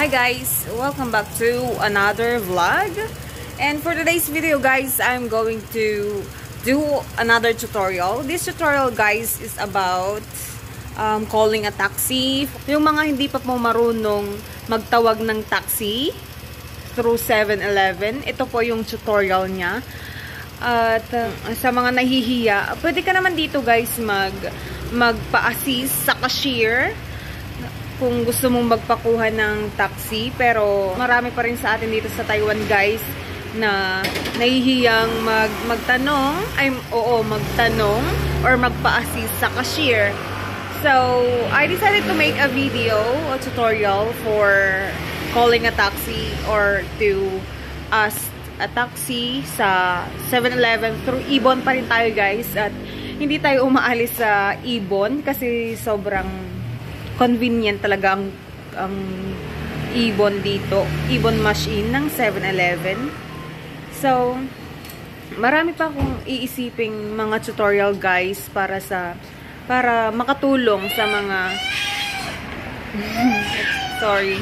Hi guys, welcome back to another vlog. And for today's video guys, I'm going to do another tutorial. This tutorial guys is about calling a taxi. Yung mga hindi pa po marunong magtawag ng taxi through 7-Eleven, ito po yung tutorial niya. At sa mga nahihiya, pwede ka naman dito guys magpa-assist sa cashier kung gusto mong magpakuha ng taxi. Pero marami pa rin sa atin dito sa Taiwan guys na nahihiyang magtanong or magpa-assist sa cashier. So I decided to make a video, a tutorial for calling a taxi or to ask a taxi sa 7-Eleven. Through Ibon pa rin tayo guys, at hindi tayo umaalis sa Ibon kasi sobrang convenient talaga ang Ibon dito, Ibon machine ng 7-Eleven. So marami pa akong iisiping mga tutorial guys para makatulong sa mga sorry,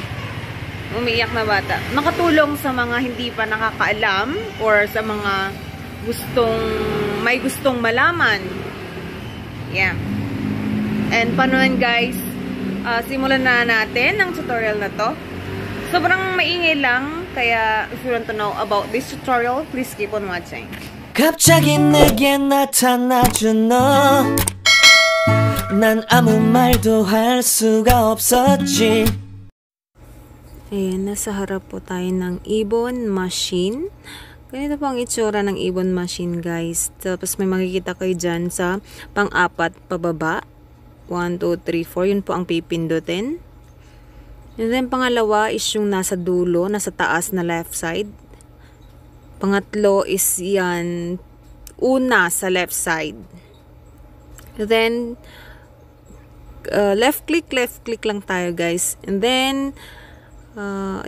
umiiyak na bata. Makatulong sa mga hindi pa nakakaalam or sa mga may gustong malaman. Yeah. And panunan guys, simulan na natin ang tutorial na to. Sobrang maingay lang, kaya if you want to know about this tutorial, please keep on watching. 갑자기 내게 나타나준 너, 난 아무 말도 할 수가 없었지. Ayan, nasa harap po tayo ng Ibon machine. Ganito po ang itsura ng Ibon machine guys. Tapos may makikita kayo dyan sa pang-apat pababa. 1, 2, 3, 4. Yun po ang pipindutin. And then pangalawa is yung nasa dulo, nasa taas na left side. Pangatlo is yan, una sa left side. And then left click lang tayo guys. And then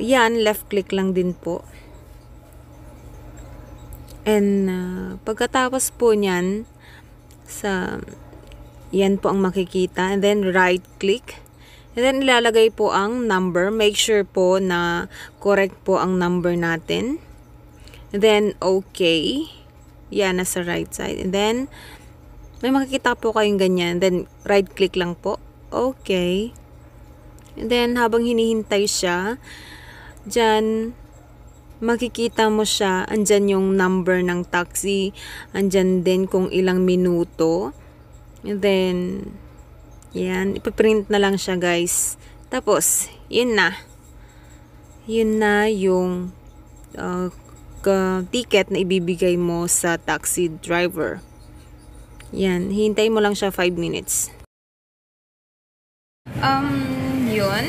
yan, left click lang din po. And pagkatapos po nyan, yan po ang makikita. And then right click. And then ilalagay po ang number. Make sure po na correct po ang number natin. And then okay. Yan, nasa right side. And then may makikita po kayong ganyan. And then right click lang po. Okay. And then habang hinihintay siya, dyan makikita mo siya. Andyan yung number ng taxi. Andyan din kung ilang minuto. And then yan, ipiprint na lang siya guys. Tapos yun na yung ticket na ibibigay mo sa taxi driver. Yan, hintay mo lang siya 5 minutes. Yun,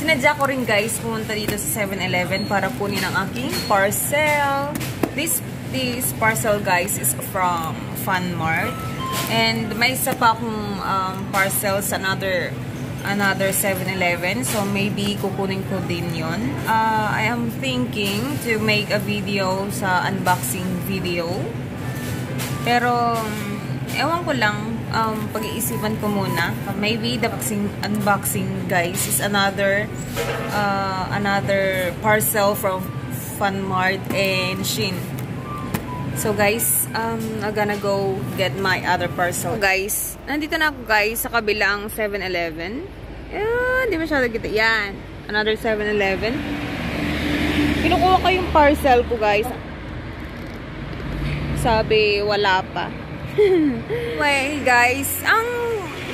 sinadya ko rin guys pumunta dito sa 7-Eleven para kunin ang aking parcel. This parcel guys is from FunMart. And may isa pa akong parcel sa another 7-Eleven. So maybe kukunin ko din yun. I am thinking to make a video sa unboxing video. Pero ewan ko lang, pag-iisipan ko muna. Maybe the unboxing guys is another parcel from FunMart and Shein. So guys, I'm gonna go get my other parcel. So guys, nandito na ako guys sa kabilang 7-Eleven. Hindi masyado kita. Yan, another 7-Eleven. Kinukuha ko yung parcel ko guys. Sabi, wala pa. Well guys, ang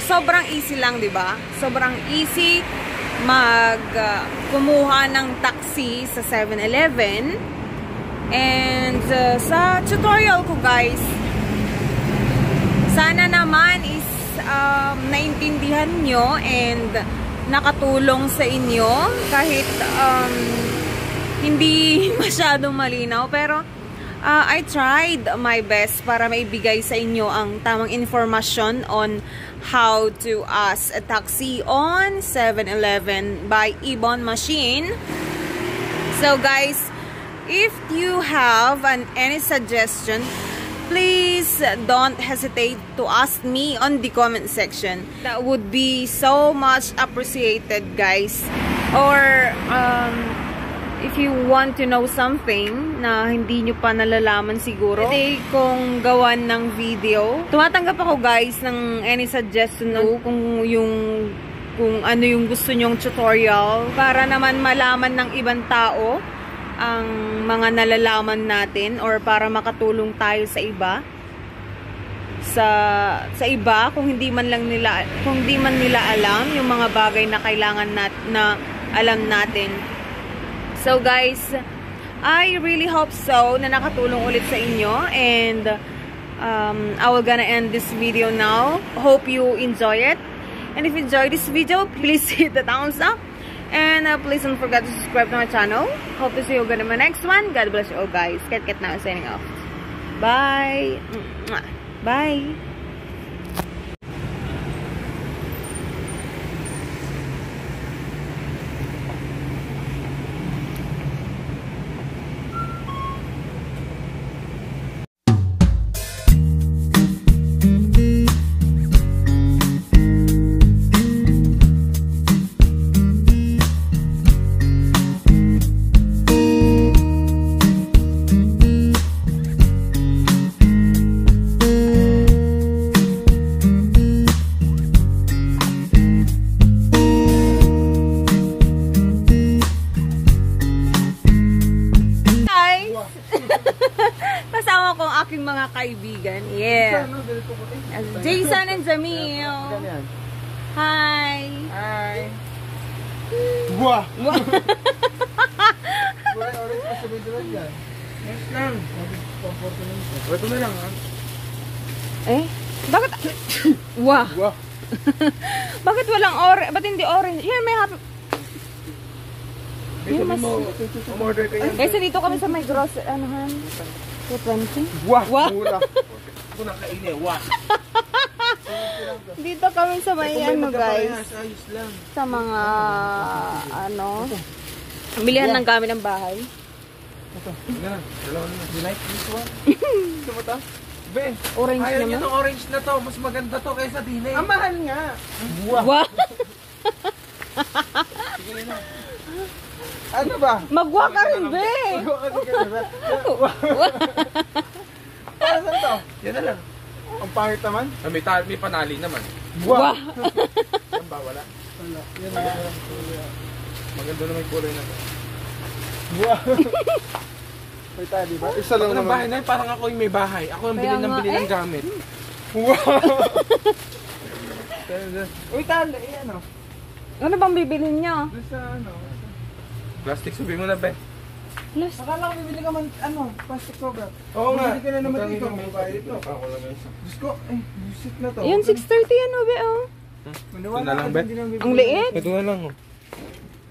sobrang easy lang, diba? Sobrang easy kumuha ng taxi sa 7-Eleven. And sa tutorial ko guys, sana naman is naintindihan nyo and nakatulong sa inyo kahit hindi masyadong malinaw. Pero I tried my best para maibigay sa inyo ang tamang informasyon on how to ask a taxi on 7-Eleven by Ibon machine. So guys, if you have any suggestion, please don't hesitate to ask me on the comment section. That would be so much appreciated, guys. Or if you want to know something na hindi nyo pa nalalaman siguro, pwede kong gawan ng video. Tumatanggap ako guys ng any suggestion kung ano yung gusto nyong tutorial para naman malaman ng ibang tao ang mga nalalaman natin or para makatulong tayo sa iba. Sa iba kung hindi man nila alam yung mga bagay na kailangan na alam natin. So guys, I really hope so na nakatulong ulit sa inyo, and I will gonna end this video now. Hope you enjoy it, and if you enjoy this video, please hit the thumbs up, and please don't forget to subscribe to my channel. Hope to see you again in my next one. God bless you all guys. Kat now signing off. Bye. Bye. Kasama ko ang aking mga kaibigan. Yeah. Jason and Jamil. Hi. Hi. Wah. Wah. Wala orange pa sa video yan. Next lang. Ito na lang ha. Eh? Bakit? Wah. Wah. Bakit walang orange? Ba't hindi orange? Yan, may happy. May sabi mo, umorder ka yan. Kasi dito kami sa may grocery, anuhan? 220? Wah. Wah. Mura. Ito na kainin. Wah. Dito kami sa may ano guys. Ayos lang. Sa mga ano. Bilihan ng gamit ng bahay. Ito. Yan. Dalawa na. You like this one? Gusto mo ito? Be. Orange ayaw naman. nyo itong orange na to. Mas maganda to kaysa dine. Ang mahal nga. Wah. Wah. Sige na. Ano ba? Magwa ka rin, be! Magwa ka rin ka. Para saan to? Yan na lang. Ang pangit naman? May panali naman. Wah! Yan ba? Wala? Wala. Yan na lang. Maganda naman yung kulay na to. Wah! May tayo, diba? Isa lang naman. Bahay na yun, parang ako yung may bahay. Ako yung bili ng gamit. Wow! Uy, tala. Ayan o. Ano bang bibilhin nyo? Sa ano? Plastic, sabi mo na, be. Akala ko bibili ka man, plastic cover. Oo nga. Bibili ka na naman dito. May bahay ito. Ako lang isa. Diyos ko, visit na to. Yun, 630 ano, be, oh. Maniwala lang, be. Ang liit. Ito na lang, oh.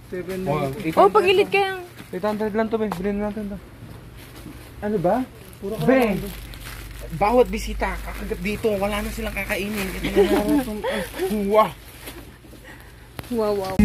7 Oh, pag-ilit kayang. 800 lang to, be. Bilhin natin to. Ano ba? Puro ka be, bawat bisita, kakagat dito, wala na silang kakainin. Ito na lang. Wow! Wow, wow.